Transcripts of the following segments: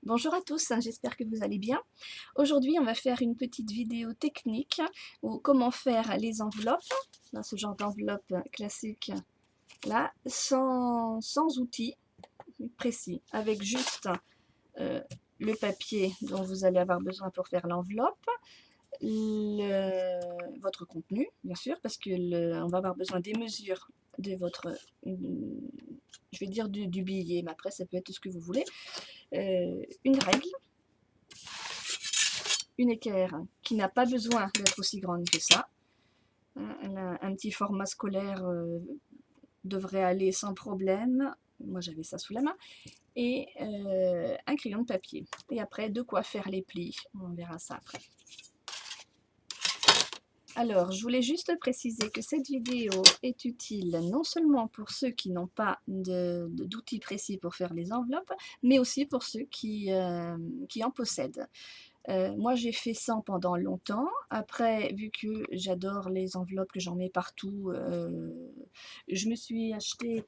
Bonjour à tous, j'espère que vous allez bien. Aujourd'hui, on va faire une petite vidéo technique ou comment faire les enveloppes, dans ce genre d'enveloppe classique là, sans outils précis, avec juste euh, le papier dont vous allez avoir besoin pour faire l'enveloppe, votre contenu, bien sûr, parce que on va avoir besoin des mesures de votre, je vais dire du billet, mais après ça peut être tout ce que vous voulez, une règle, une équerre qui n'a pas besoin d'être aussi grande que ça. Un petit format scolaire devrait aller sans problème. Moi, j'avais ça sous la main. Et un crayon de papier. Et après, de quoi faire les plis. On verra ça après. Alors, je voulais juste préciser que cette vidéo est utile non seulement pour ceux qui n'ont pas d'outils précis pour faire les enveloppes, mais aussi pour ceux qui en possèdent. Moi, j'ai fait ça pendant longtemps. Après, vu que j'adore les enveloppes, que j'en mets partout, je me suis acheté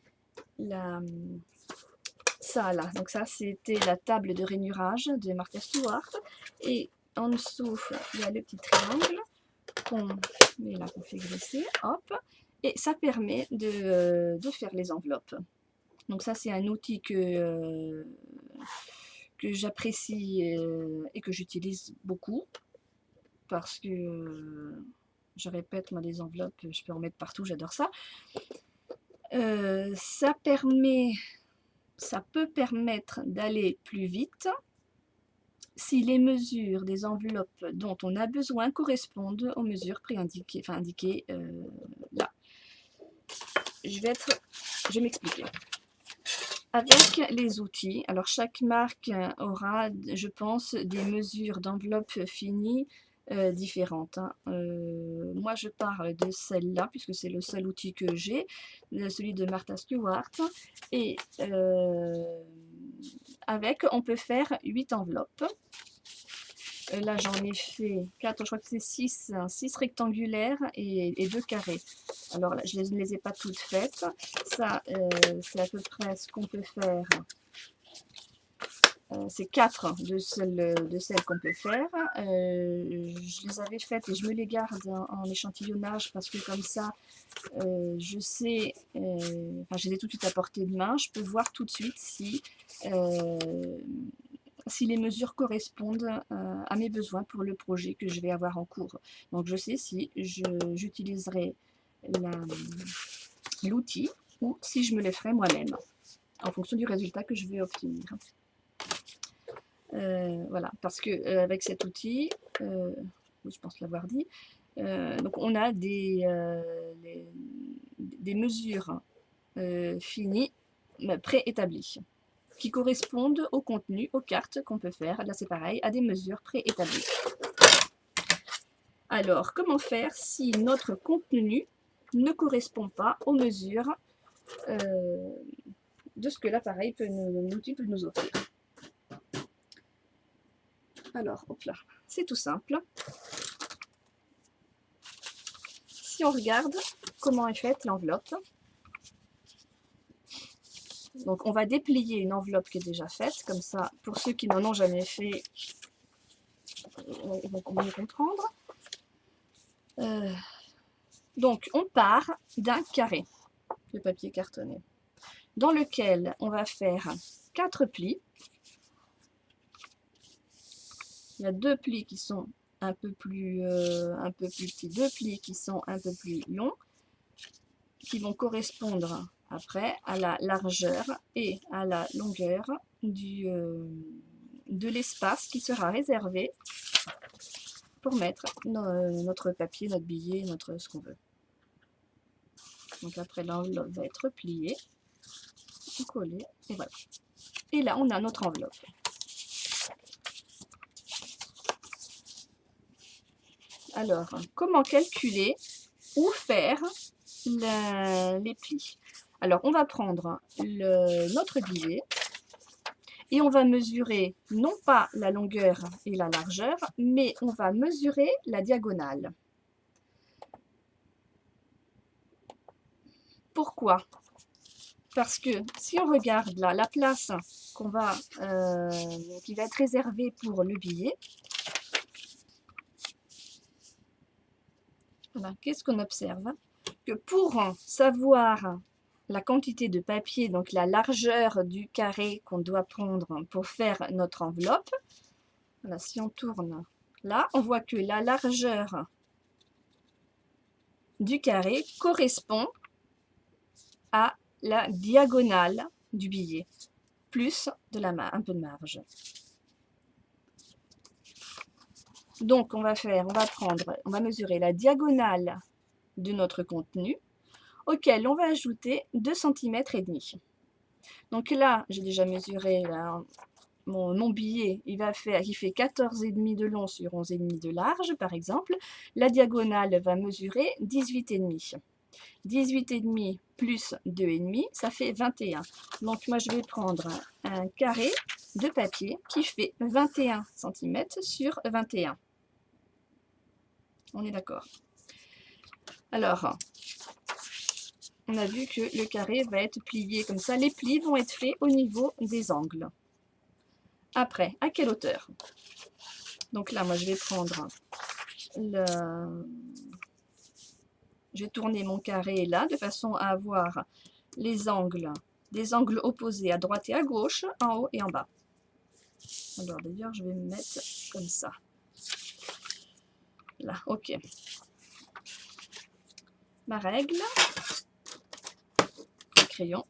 ça là. Donc ça, c'était la table de rainurage de Martha Stewart. Et en dessous, il y a le petit triangle qu'on met là, qu'on fait glisser. Hop. Et ça permet de faire les enveloppes. Donc ça, c'est un outil que j'apprécie et que j'utilise beaucoup. Parce que, je répète, moi, les enveloppes, je peux en mettre partout, j'adore ça. Ça peut permettre d'aller plus vite si les mesures des enveloppes dont on a besoin correspondent aux mesures préindiquées, enfin indiquées là. Je vais m'expliquer. Avec les outils, alors chaque marque aura, je pense, des mesures d'enveloppe finie différentes. Moi, je parle de celle-là, puisque c'est le seul outil que j'ai, celui de Martha Stewart. Et avec, on peut faire 8 enveloppes. Là, j'en ai fait 4, je crois que c'est 6 rectangulaires et 2 carrés. Alors là, je ne les ai pas toutes faites. Ça, c'est à peu près ce qu'on peut faire. C'est 4 de celles qu'on peut faire. Je les avais faites et je me les garde en échantillonnage parce que comme ça, je sais, enfin, je les ai tout de suite à portée de main. Je peux voir tout de suite si les mesures correspondent à mes besoins pour le projet que je vais avoir en cours. Donc je sais si j'utiliserai l'outil ou si je me le ferai moi-même en fonction du résultat que je vais obtenir. Voilà, parce que avec cet outil, je pense l'avoir dit, donc on a des mesures finies, préétablies, qui correspondent au contenu, aux cartes qu'on peut faire. Là, c'est pareil, à des mesures préétablies. Alors, comment faire si notre contenu ne correspond pas aux mesures de ce que l'appareil l'outil peut nous offrir? Alors, hop là, c'est tout simple. Si on regarde comment est faite l'enveloppe, donc on va déplier une enveloppe qui est déjà faite, comme ça, pour ceux qui n'en ont jamais fait, ils vont mieux comprendre. Donc on part d'un carré de papier cartonné, dans lequel on va faire 4 plis. Il y a 2 plis qui sont un peu plus petits, 2 plis qui sont un peu plus longs, qui vont correspondre après à la largeur et à la longueur de l'espace qui sera réservé pour mettre notre papier, notre billet, ce qu'on veut. Donc après, l'enveloppe va être pliée, collée, et voilà. Et là, on a notre enveloppe. Alors, comment calculer ou faire les plis? Alors, on va prendre notre billet et on va mesurer non pas la longueur et la largeur, mais on va mesurer la diagonale. Pourquoi? Parce que si on regarde là, la place qui va être réservée pour le billet, voilà, qu'est-ce qu'on observe? Que pour savoir la quantité de papier, donc la largeur du carré qu'on doit prendre pour faire notre enveloppe, voilà, si on tourne là, on voit que la largeur du carré correspond à la diagonale du billet, plus un peu de marge. Donc on va mesurer la diagonale de notre contenu, auquel on va ajouter 2 cm et demi. Donc là, j'ai déjà mesuré là, mon billet, il fait 14,5 de long sur 11,5 de large, par exemple. La diagonale va mesurer 18,5. 18,5 plus 2,5, ça fait 21. Donc moi, je vais prendre un carré de papier qui fait 21 cm sur 21. On est d'accord? Alors, on a vu que le carré va être plié comme ça. Les plis vont être faits au niveau des angles. Après, à quelle hauteur? Donc là, moi, je vais prendre je vais tourner mon carré là, de façon à avoir des angles opposés à droite et à gauche, en haut et en bas. Alors d'ailleurs, je vais me mettre comme ça. Là, ok. Ma règle, le crayon.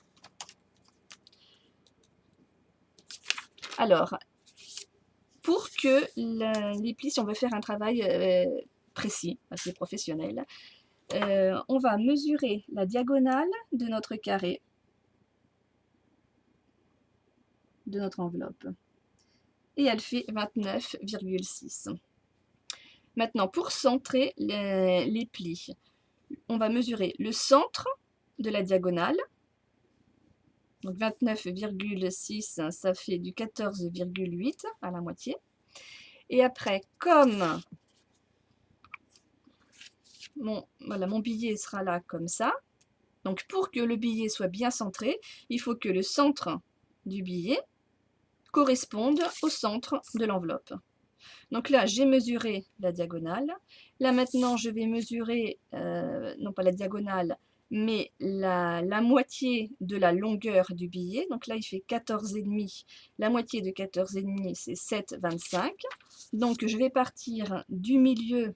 Alors, pour que les plis, si on veut faire un travail précis, assez professionnel, on va mesurer la diagonale de notre carré, de notre enveloppe. Et elle fait 29,6. Maintenant, pour centrer les plis, on va mesurer le centre de la diagonale. Donc 29,6, ça fait du 14,8 à la moitié. Et après, comme mon billet sera là comme ça, donc pour que le billet soit bien centré, il faut que le centre du billet corresponde au centre de l'enveloppe. Donc là, j'ai mesuré la diagonale. Là, maintenant, je vais mesurer, non pas la diagonale, mais la moitié de la longueur du billet. Donc là, il fait 14,5. La moitié de 14,5, c'est 7,25. Donc, je vais partir du milieu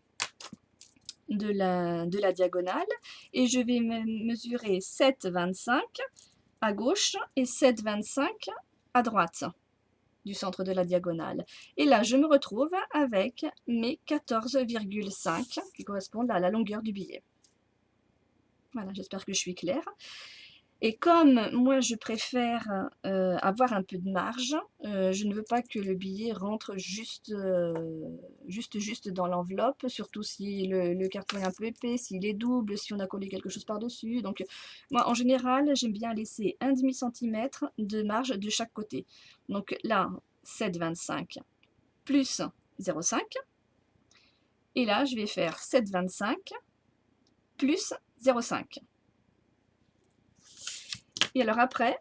de la diagonale et je vais mesurer 7,25 à gauche et 7,25 à droite du centre de la diagonale. Et là, je me retrouve avec mes 14,5 qui correspondent à la longueur du billet. Voilà, j'espère que je suis claire. Et comme moi, je préfère avoir un peu de marge, je ne veux pas que le billet rentre juste dans l'enveloppe, surtout si le carton est un peu épais, s'il est double, si on a collé quelque chose par-dessus. Donc, moi, en général, j'aime bien laisser 1/2 centimètre de marge de chaque côté. Donc là, 7,25 plus 0,5. Et là, je vais faire 7,25 plus 0,5. Et alors après,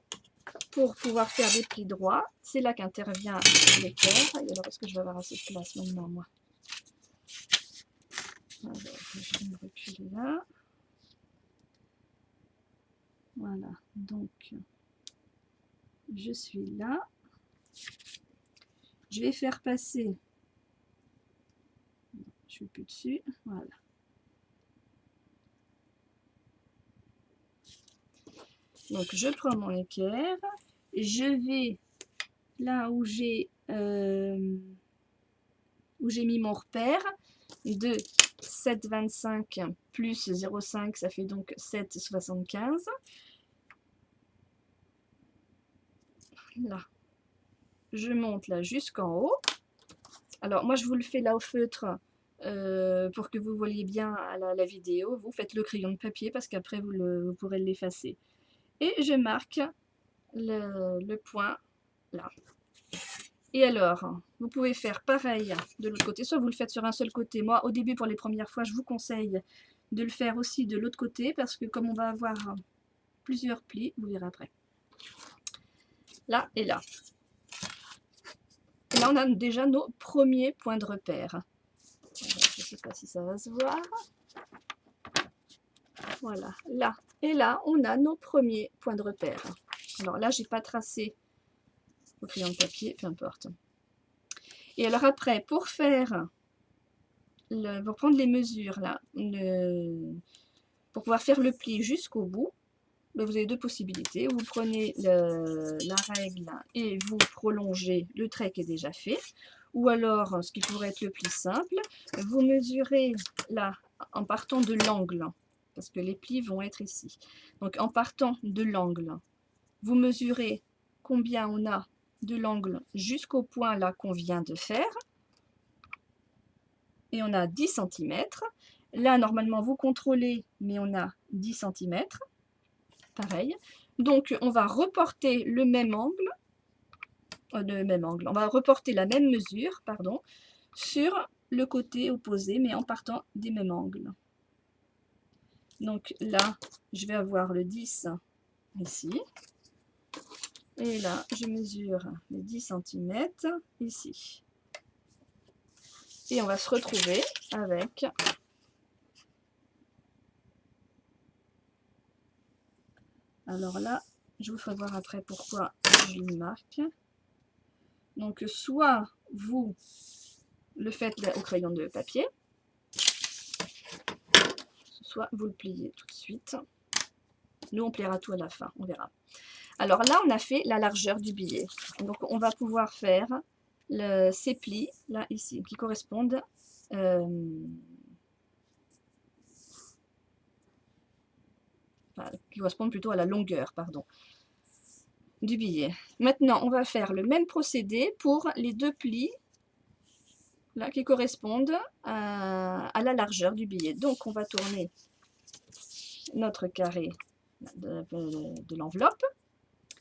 pour pouvoir faire des plis droits, c'est là qu'intervient l'équerre. Et alors, est-ce que je vais avoir assez de place maintenant, moi? Alors, je vais me reculer là. Voilà, donc, je suis là. Je vais faire passer, je suis plus dessus, voilà. Donc je prends mon équerre, et je vais là où j'ai mis mon repère de 7,25 plus 0,5, ça fait donc 7,75. Là, je monte là jusqu'en haut. Alors moi je vous le fais là au feutre pour que vous voyez bien à la vidéo. Vous faites le crayon de papier parce qu'après vous pourrez l'effacer. Et je marque le point là. Et alors, vous pouvez faire pareil de l'autre côté, soit vous le faites sur un seul côté. Moi, au début, pour les premières fois, je vous conseille de le faire aussi de l'autre côté, parce que comme on va avoir plusieurs plis, vous verrez après. Là et là. Et là, on a déjà nos premiers points de repère. Je ne sais pas si ça va se voir. Voilà, là et là, on a nos premiers points de repère. Alors là, j'ai pas tracé au crayon de papier, peu importe. Et alors après, pour faire, pour prendre les mesures là, pour pouvoir faire le pli jusqu'au bout, vous avez deux possibilités. Vous prenez la règle et vous prolongez le trait qui est déjà fait. Ou alors, ce qui pourrait être le plus simple, vous mesurez là, en partant de l'angle, parce que les plis vont être ici. Donc, en partant de l'angle, vous mesurez combien on a de l'angle jusqu'au point là qu'on vient de faire. Et on a 10 cm. Là, normalement, vous contrôlez, mais on a 10 cm. Pareil. Donc, on va reporter le même angle, on va reporter la même mesure, pardon, sur le côté opposé, mais en partant des mêmes angles. Donc là, je vais avoir le 10 ici. Et là, je mesure les 10 cm ici. Et on va se retrouver avec alors là, je vous ferai voir après pourquoi je le marque. Donc, soit vous le faites au crayon de papier, soit vous le pliez tout de suite. Nous, on pliera tout à la fin, on verra. Alors là, on a fait la largeur du billet. Donc, on va pouvoir faire ces plis, là, ici, qui correspondent plutôt à la longueur, pardon, du billet. Maintenant, on va faire le même procédé pour les deux plis là, qui correspondent à la largeur du billet. Donc, on va tourner notre carré de l'enveloppe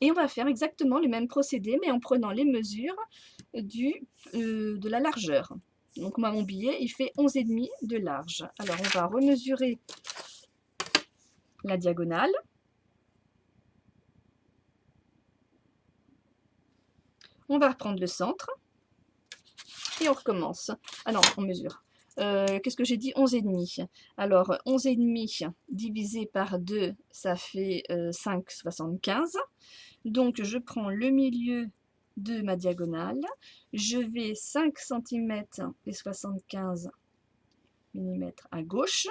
et on va faire exactement le même procédé, mais en prenant les mesures de la largeur. Donc, moi, mon billet, il fait 11,5 de large. Alors, on va remesurer la diagonale. On va reprendre le centre. Et on recommence. Ah non, on mesure. Qu'est-ce que j'ai dit? 11,5. Alors, 11,5 divisé par 2, ça fait 5,75. Donc, je prends le milieu de ma diagonale. Je vais 5 cm et 75 mm à gauche,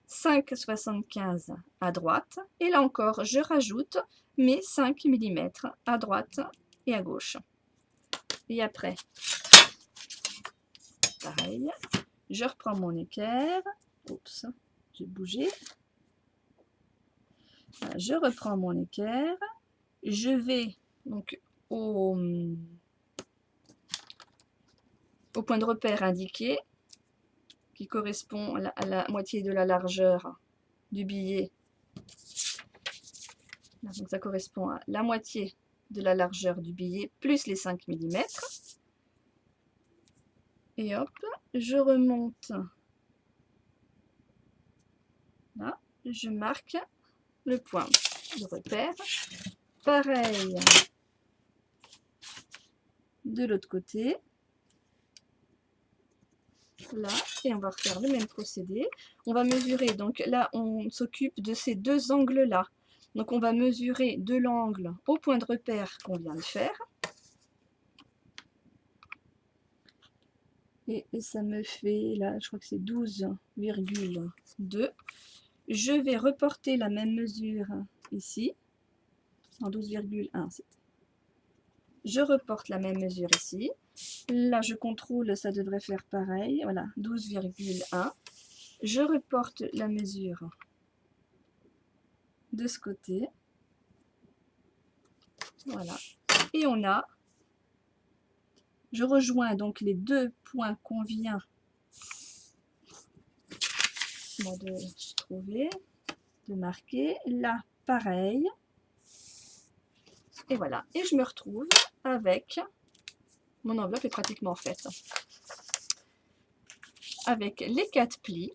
5,75 à droite. Et là encore, je rajoute mes 5 mm à droite et à gauche. Et après, pareil, je reprends mon équerre. Oups, j'ai bougé. Voilà, je reprends mon équerre. Je vais donc au point de repère indiqué, qui correspond à la moitié de la largeur du billet. Donc ça correspond à la moitié de la largeur du billet plus les 5 mm. Et hop, je remonte. Là, je marque le point de repère. Pareil de l'autre côté. Là, et on va refaire le même procédé. On va mesurer, donc là, on s'occupe de ces deux angles-là. Donc, on va mesurer de l'angle au point de repère qu'on vient de faire. Et ça me fait, là, je crois que c'est 12,2. Je vais reporter la même mesure ici, en 12,1. Je reporte la même mesure ici. Là, je contrôle, ça devrait faire pareil. Voilà, 12,1. Je reporte la mesure de ce côté. Voilà. Et on a, je rejoins donc les deux points qu'on vient de trouver, de marquer. Là, pareil. Et voilà. Et je me retrouve avec, mon enveloppe est pratiquement faite, avec les 4 plis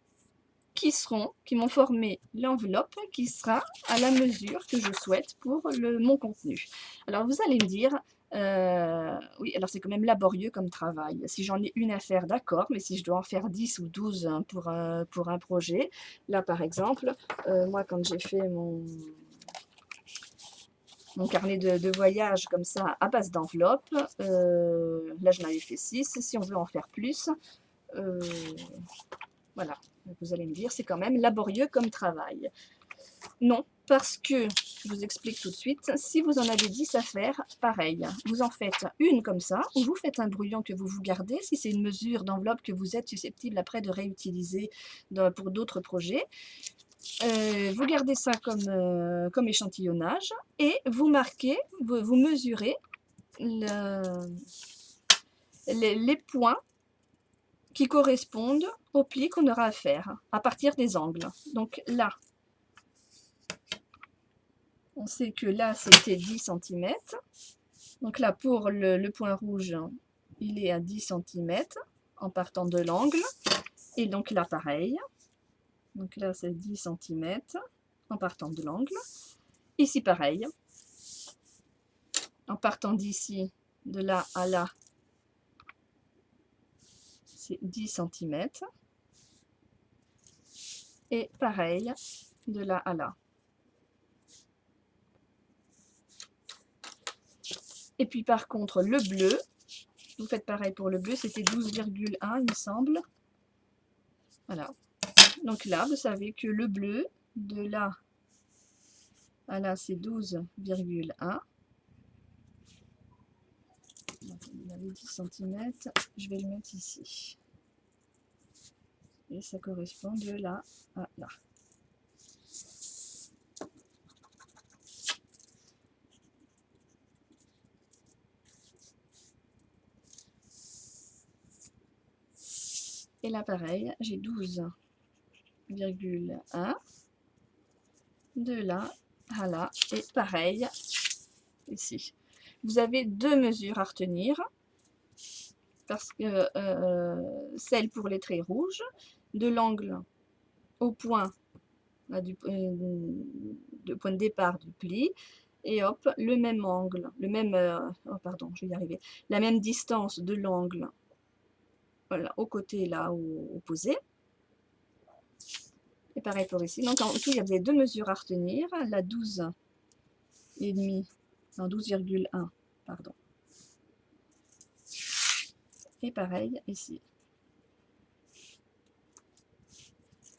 qui m'ont formé l'enveloppe qui sera à la mesure que je souhaite pour mon contenu. Alors vous allez me dire, oui, alors c'est quand même laborieux comme travail. Si j'en ai une à faire, d'accord, mais si je dois en faire 10 ou 12 pour un projet, là par exemple, moi quand j'ai fait mon carnet de voyage comme ça à base d'enveloppe, là j'en avais fait 6, si on veut en faire plus, voilà, vous allez me dire, c'est quand même laborieux comme travail. Non, parce que, je vous explique tout de suite, si vous en avez 10 à faire, pareil, vous en faites une comme ça, ou vous faites un brouillon que vous gardez, si c'est une mesure d'enveloppe que vous êtes susceptible après de réutiliser pour d'autres projets. Vous gardez ça comme échantillonnage, et vous marquez, vous mesurez les points qui correspondent au pli qu'on aura à faire, à partir des angles. Donc là, on sait que là, c'était 10 cm. Donc là, pour le point rouge, il est à 10 cm en partant de l'angle. Et donc là, pareil. Donc là, c'est 10 cm en partant de l'angle. Ici, pareil. En partant d'ici, de là à là, c'est 10 cm. Et pareil, de là à là. Et puis par contre, le bleu, vous faites pareil pour le bleu, c'était 12,1 il me semble. Voilà. Donc là, vous savez que le bleu, de là à là, c'est 12,1. Il avait 10 cm, je vais le mettre ici. Et ça correspond de là à là. Et là, pareil, j'ai 12,1 de là à là. Et pareil, ici. Vous avez deux mesures à retenir. Parce que celle pour les traits rouges, de l'angle au point, de point de départ du pli, et hop, le même angle, le même, oh pardon, je vais y arriver, la même distance de l'angle, voilà, au côté là opposé. Et pareil pour ici. Donc en tout, il y avait deux mesures à retenir, la 12,5, non 12,1, pardon. Et pareil ici.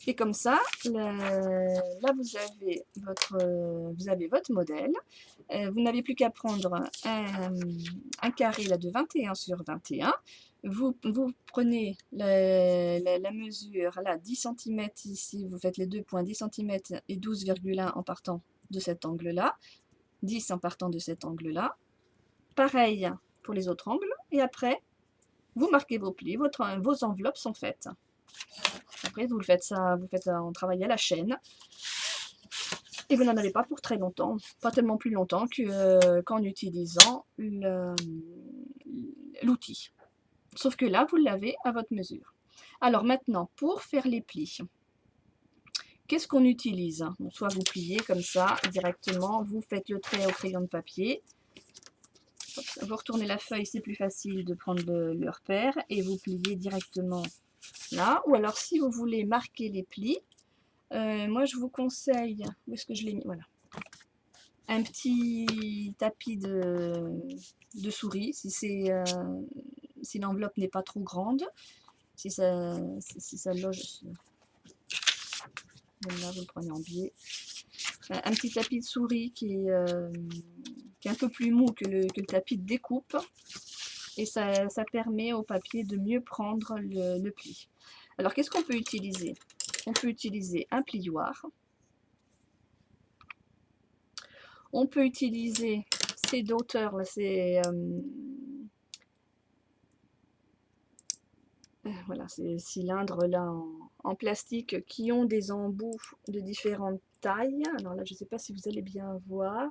Et comme ça, là vous avez votre modèle. Vous n'avez plus qu'à prendre un carré là, de 21 sur 21. Vous prenez la mesure, là, 10 cm ici, vous faites les deux points, 10 cm et 12,1 en partant de cet angle-là, 10 en partant de cet angle-là. Pareil pour les autres angles. Et après, vous marquez vos plis, vos enveloppes sont faites. Après, vous faites en travail à la chaîne. Et vous n'en avez pas pour très longtemps. Pas tellement plus longtemps qu'en utilisant l'outil. Sauf que là, vous l'avez à votre mesure. Alors maintenant, pour faire les plis, qu'est-ce qu'on utilise? Bon, soit vous pliez comme ça, directement, vous faites le trait au crayon de papier. Vous retournez la feuille, c'est plus facile de prendre le repère. Et vous pliez directement là. Ou alors, si vous voulez marquer les plis, moi je vous conseille, où est-ce que je l'ai mis? Voilà. Un petit tapis de souris, si l'enveloppe n'est pas trop grande, si ça loge, là vous le prenez en biais. Un petit tapis de souris qui est un peu plus mou que le tapis de découpe, et ça permet au papier de mieux prendre le pli. Alors qu'est-ce qu'on peut utiliser? On peut utiliser un plioir. On peut utiliser ces d'auteurs, voilà, ces cylindres là en plastique qui ont des embouts de différentes tailles. Alors là, je ne sais pas si vous allez bien voir.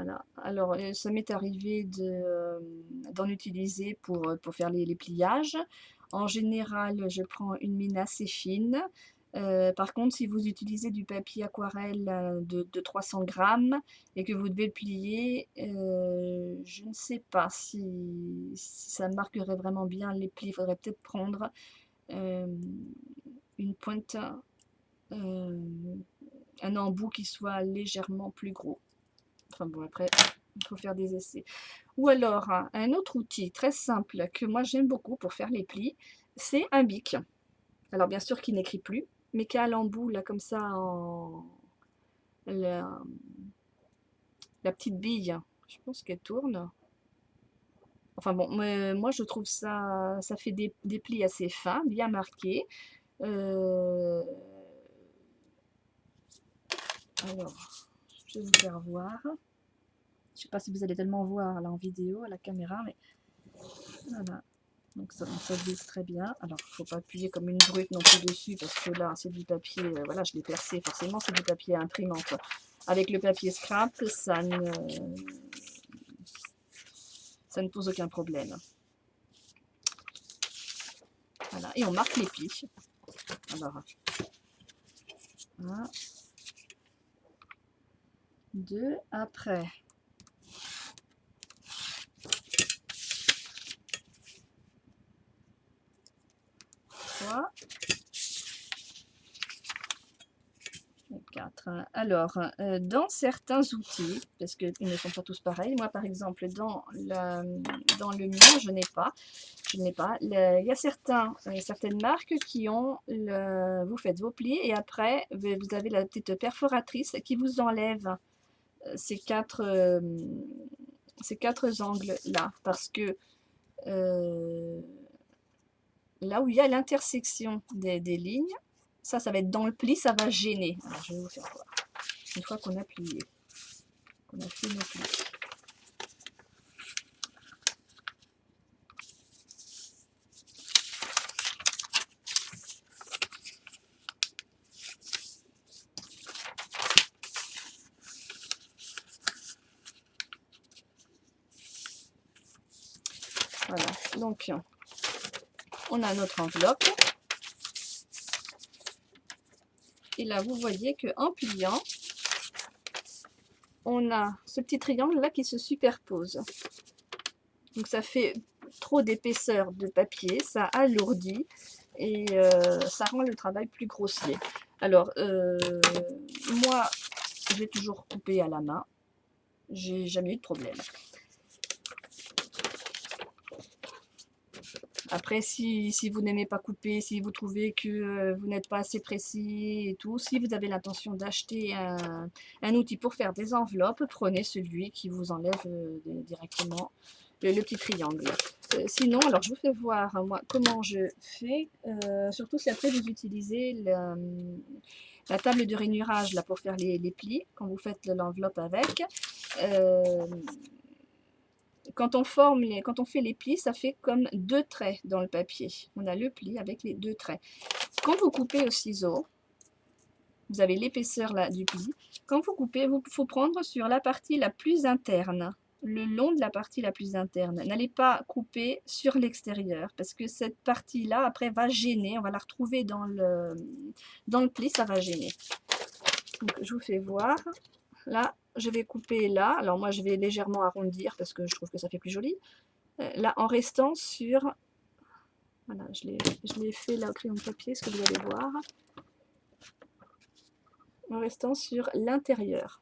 Voilà. Alors, ça m'est arrivé d'en utiliser pour faire les pliages. En général, je prends une mine assez fine. Par contre, si vous utilisez du papier aquarelle de 300 grammes et que vous devez le plier, je ne sais pas si ça marquerait vraiment bien les plis. Il faudrait peut-être prendre une pointe, un embout qui soit légèrement plus gros. Enfin bon, après, il faut faire des essais. Ou alors, un autre outil très simple que moi j'aime beaucoup pour faire les plis, c'est un bic. Alors bien sûr qui n'écrit plus, mais qui a l'embout là comme ça en la, la petite bille. Je pense qu'elle tourne. Enfin bon, moi je trouve ça fait des plis assez fins, bien marqués. Alors, je vais vous faire voir. Je ne sais pas si vous allez tellement voir là en vidéo à la caméra, mais voilà. Donc ça glisse très bien. Alors, il ne faut pas appuyer comme une brute non plus dessus, parce que là, c'est du papier, voilà, je l'ai percé, forcément, c'est du papier imprimant, quoi. Avec le papier scrap, ça ne pose aucun problème. Voilà, et on marque les plis. Alors, 1, 2, après. 3, 4. Alors, dans certains outils, parce qu'ils ne sont pas tous pareils, moi par exemple, dans le mien, je n'ai pas. Il y a certaines marques qui ont, vous faites vos plis et après, vous avez la petite perforatrice qui vous enlève ces quatre angles-là. Parce que là où il y a l'intersection des lignes, ça va être dans le pli, ça va gêner. Alors, je vais vous faire voir. Une fois qu'on a plié, qu'on a fait nos plis. Voilà, donc on a notre enveloppe. Et là, vous voyez qu'en pliant, on a ce petit triangle là qui se superpose. Donc ça fait trop d'épaisseur de papier, ça alourdit et ça rend le travail plus grossier. Alors, moi, je vais toujours couper à la main. J'ai jamais eu de problème. Après, si vous n'aimez pas couper, si vous trouvez que vous n'êtes pas assez précis et tout, si vous avez l'intention d'acheter un outil pour faire des enveloppes, prenez celui qui vous enlève directement le petit triangle. Sinon, alors je vous fais voir moi comment je fais, surtout si après vous utilisez la table de rainurage là, pour faire les plis, quand vous faites l'enveloppe avec. Quand on fait les plis, ça fait comme deux traits dans le papier. On a le pli avec les deux traits. Quand vous coupez au ciseau, vous avez l'épaisseur là du pli. Quand vous coupez, il faut prendre sur la partie la plus interne, le long de la partie la plus interne. N'allez pas couper sur l'extérieur, parce que cette partie-là, après, va gêner. On va la retrouver dans le pli, ça va gêner. Donc, je vous fais voir. Là, je vais couper là. Alors moi, je vais légèrement arrondir parce que je trouve que ça fait plus joli. Là, en restant sur... Voilà, je l'ai fait là au crayon de papier, ce que vous allez voir. En restant sur l'intérieur.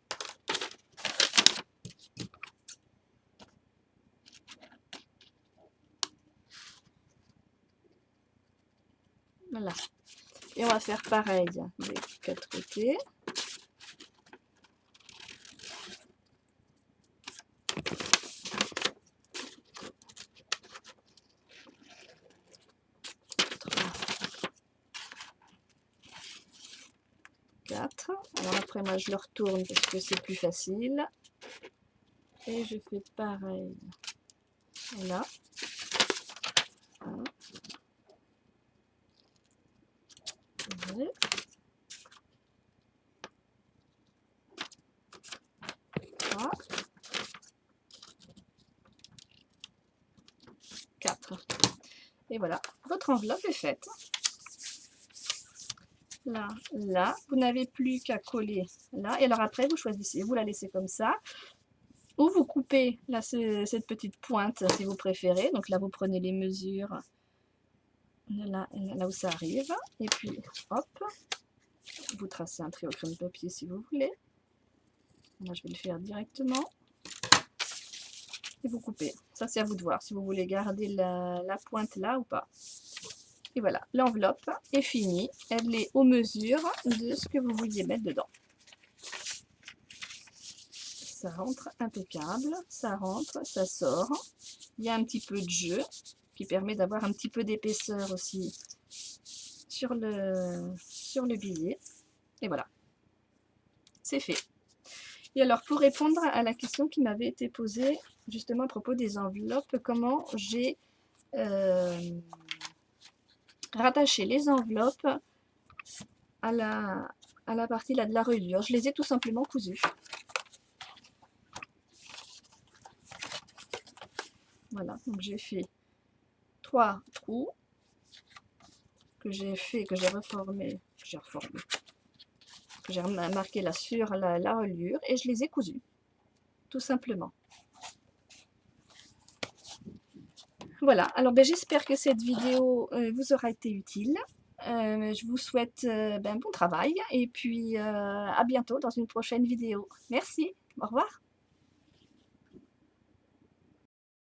Voilà. Et on va faire pareil des quatre côtés. Alors après moi je le retourne parce que c'est plus facile et je fais pareil. Voilà. 1, 2, 3 Et voilà, votre enveloppe est faite. Là, là, vous n'avez plus qu'à coller là. Et alors après, vous choisissez, vous la laissez comme ça. Ou vous coupez là, cette petite pointe si vous préférez. Donc là, vous prenez les mesures là, là où ça arrive. Et puis, hop, vous tracez un trait au crayon de papier si vous voulez. Moi, je vais le faire directement. Et vous coupez. Ça, c'est à vous de voir si vous voulez garder la pointe là ou pas. Et voilà, l'enveloppe est finie. Elle est aux mesures de ce que vous vouliez mettre dedans. Ça rentre impeccable, ça rentre, ça sort. Il y a un petit peu de jeu qui permet d'avoir un petit peu d'épaisseur aussi sur le billet. Et voilà, c'est fait. Et alors, pour répondre à la question qui m'avait été posée justement à propos des enveloppes, comment j'ai rattaché les enveloppes à la partie là de la reliure. Je les ai tout simplement cousues. Voilà, donc j'ai fait 3 trous que j'ai reformé, que j'ai marqué là sur la reliure et je les ai cousus, tout simplement. Voilà, alors ben, j'espère que cette vidéo vous aura été utile. Je vous souhaite bon travail et puis à bientôt dans une prochaine vidéo. Merci, au revoir.